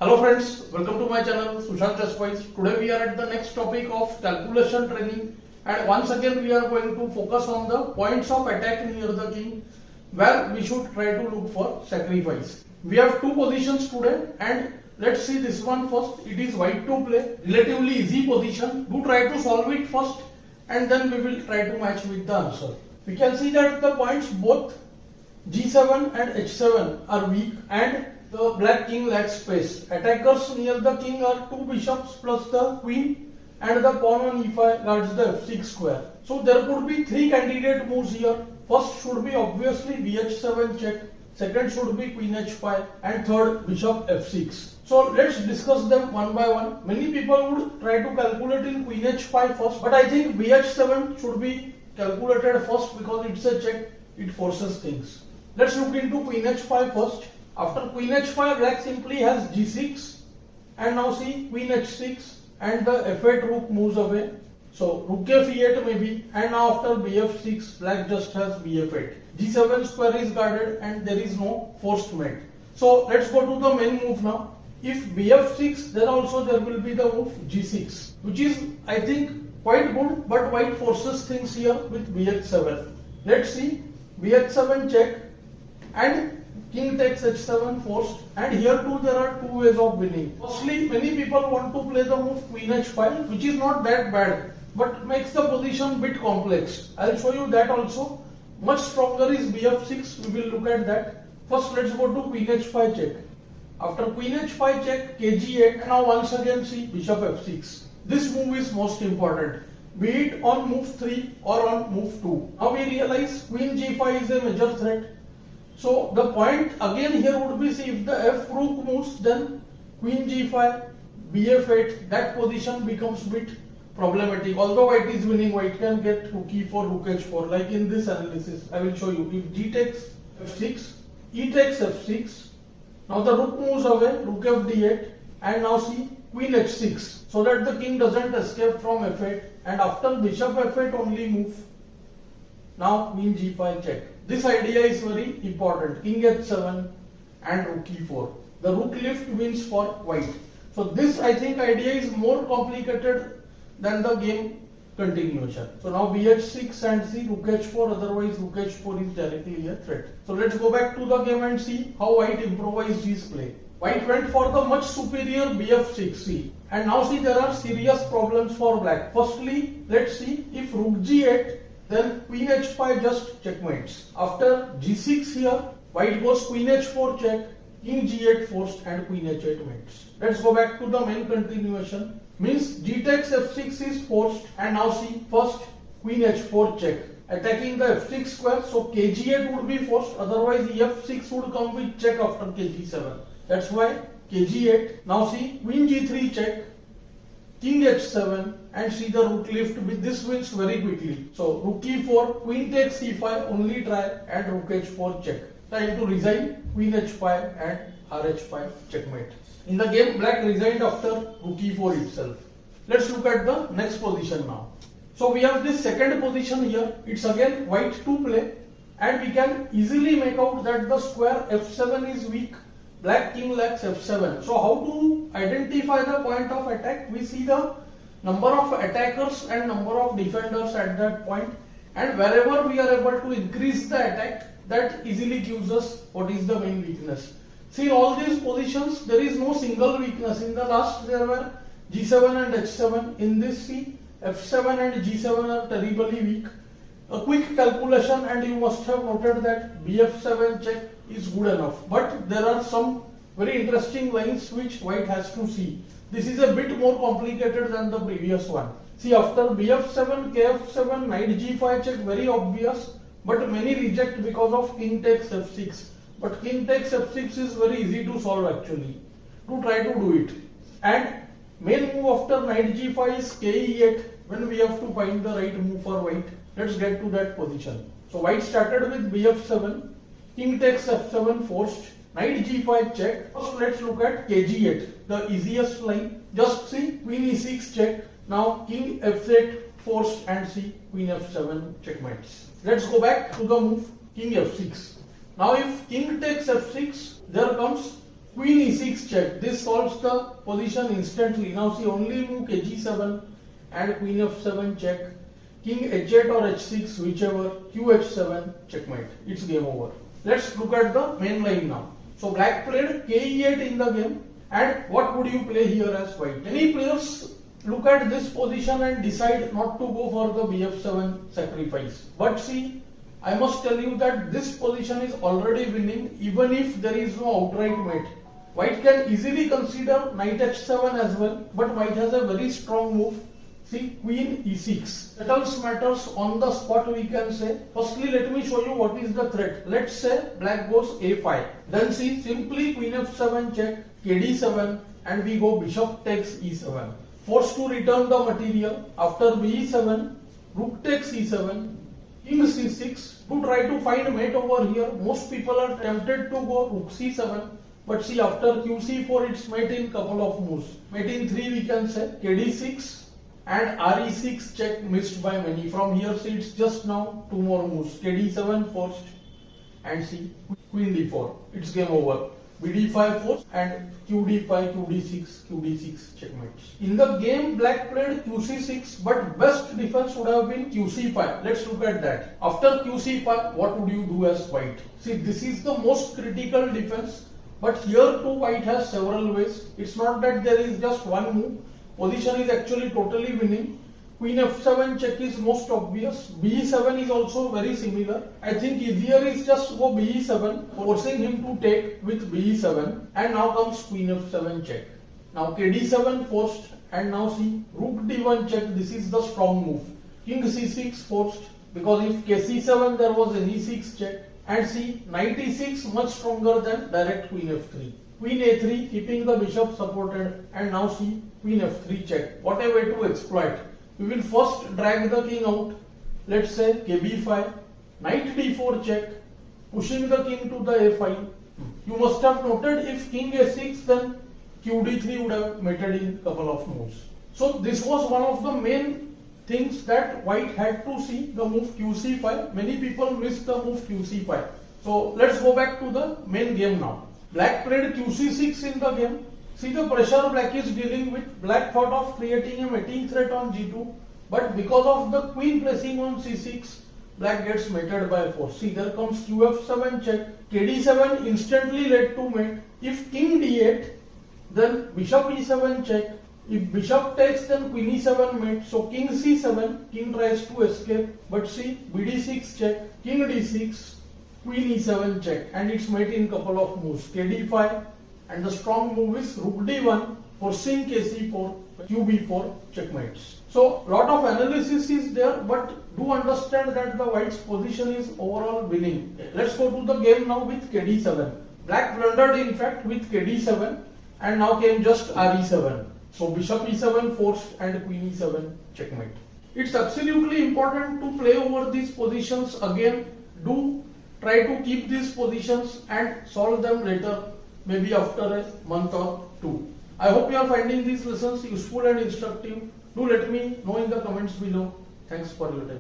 Hello friends, welcome to my channel Sushant. Today we are at the next topic of calculation training, and once again we are going to focus on the points of attack near the king where we should try to look for sacrifice. We have two positions today, and let's see this one first. It is white to play, relatively easy position. Do try to solve it first and then we will try to match with the answer. We can see that the points both G7 and H7 are weak and the black king lacks space. Attackers near the king are two bishops plus the queen, and the pawn on e5 guards the f6 square. So there could be three candidate moves here. First should be obviously bh7 check, second should be queen h5, and third bishop f6. So let's discuss them one by one. Many people would try to calculate in queen h5 first, but I think bh7 should be calculated first because it's a check, it forces things. Let's look into queen h5 first. After queen h5, black simply has g6, and now see queen h6, and the f8 rook moves away. So rook f8 maybe, and now after bf6, black just has bf8. g7 square is guarded and there is no forced mate. So let's go to the main move now. If bf6, then also there will be the move g6, which is I think quite good, but white forces things here with bh7. Let's see, bh7 check, and king takes h7 forced, and here too there are two ways of winning. Firstly, many people want to play the move queen h5, which is not that bad, but makes the position bit complex. I'll show you that also. Much stronger is bf6, we will look at that. First let's go to queen h5 check. After queen h5 check, kg8, and now once again see bishop f6. This move is most important, be it on move 3 or on move 2. Now we realize queen g5 is a major threat. So the point again here would be, see, if the f rook moves, then queen g5, bf8, that position becomes bit problematic. Although white is winning, white can get rook e4, rook h4, like in this analysis. I will show you. If g takes f6, e takes f6, now the rook moves away, rook fd8, and now see queen h6, so that the king doesn't escape from f8, and after bishop f8 only move. Now queen g5 check. This idea is very important. King h7 and rook e4. The rook lift wins for white. So this I think idea is more complicated than the game continuation. So now bh6 and see rook h4, otherwise rook h4 is directly a threat. So let's go back to the game and see how white improvised his play. White went for the much superior bf6, see. And now see there are serious problems for black. Firstly, let's see, if rook g8, then queen h5 just checkmates. After g6 here, white goes queen h4 check, king g8 forced, and queen h8 mates. Let's go back to the main continuation. Means g takes f6 is forced, and now see, first queen h4 check, attacking the f6 square, so kg8 would be forced, otherwise ef6 would come with check after kg7. That's why kg8. Now see, queen g3 check, king h7, and see the rook lift. With this wins very quickly. So rook e4, queen takes c5, only try, and rook h4 check. Time to resign, queen h5 and rh5 checkmate. In the game, black resigned after rook e4 itself. Let's look at the next position now. So we have this second position here. It's again white to play, and we can easily make out that the square f7 is weak. Black king lacks f7. So how to identify the point of attack? We see the number of attackers and number of defenders at that point, and wherever we are able to increase the attack, that easily gives us what is the main weakness. See, all these positions, there is no single weakness. In the last there were g7 and h7. In this, see, f7 and g7 are terribly weak. A quick calculation, and you must have noted that bf7 check is good enough, but there are some very interesting lines which white has to see. This is a bit more complicated than the previous one. See, after bf7, kf7, knight g5 check, very obvious, but many reject because of king takes f6. But king takes f6 is very easy to solve actually. To try to do it. And main move after knight g5 is ke8, when we have to find the right move for white. Let's get to that position. So white started with bf7, king takes f7 forced, knight g5 check. First let's look at kg8, the easiest line. Just see, queen e6 check, now king f8 forced, and see queen f7 checkmates. Let's go back to the move king f6. Now if king takes f6, there comes Queen e6 check. This solves the position instantly. Now see, only move kg7 and queen f7 check. King h8 or h6, whichever. Qh7 checkmate. It's game over. Let's look at the main line now. So black played ke8 in the game. And what would you play here as white? Many players look at this position and decide not to go for the bf7 sacrifice. But see, I must tell you that this position is already winning even if there is no outright mate. White can easily consider knight h7 as well, but white has a very strong move. See, queen e6. Settles matters on the spot, we can say. Firstly, let me show you what is the threat. Let's say black goes a5. Then see, simply queen f7 check, kd7, and we go bishop takes e7. Forced to return the material. After b7, rook takes e7, king c6. To try to find mate over here, most people are tempted to go rook c7. But see, after qc4, it's mate in couple of moves. Mate in 3, we can say, kd6. And re6 check missed by many. From here, see, it's just now 2 more moves. kd7 forced, and see, queen d4. It's game over. bd5 forced and qd5, qd6, qd6 checkmates. In the game, black played qc6, but best defense would have been qc5. Let's look at that. After qc5, what would you do as white? See, this is the most critical defense. But here too, white has several ways. It's not that there is just one move. Position is actually totally winning. Queen f7 check is most obvious. b7 is also very similar. I think easier is just go b7, forcing him to take with b7. And now comes queen f7 check. Now kd7 forced, and now see, rook d1 check. This is the strong move. King c6 forced, because if kc7 there was an e6 check. And see, knight e6 much stronger than direct queen f3. Queen a3 keeping the bishop supported, and now see, queen f3 check. What a way to exploit. We will first drag the king out. Let's say kb5, knight d4 check, pushing the king to the a5. You must have noted if king a6, then qd3 would have mated in couple of moves. So this was one of the main things that white had to see, the move qc5. Many people missed the move qc5. So let's go back to the main game now. Black played qc6 in the game. See the pressure black is dealing with. Black thought of creating a mating threat on g2, but because of the queen pressing on c6, black gets mated by force. See, there comes qf7 check, kd7 instantly led to mate. If king d8, then bishop e7 check. If bishop takes, then queen e7 mate. So king c7, king tries to escape, but see, bd6 check, king d6, queen e7 check, and it's mate in couple of moves. kd5, and the strong move is rook d1, forcing kc4, qb4 checkmates. So lot of analysis is there, but do understand that the white's position is overall winning. Let's go to the game now with kd7. Black blundered in fact with kd7, and now came just re7. So bishop e7 forced and queen e7 checkmate. It's absolutely important to play over these positions again. Do try to keep these positions and solve them later, maybe after a month or 2. I hope you are finding these lessons useful and instructive. Do let me know in the comments below. Thanks for your time.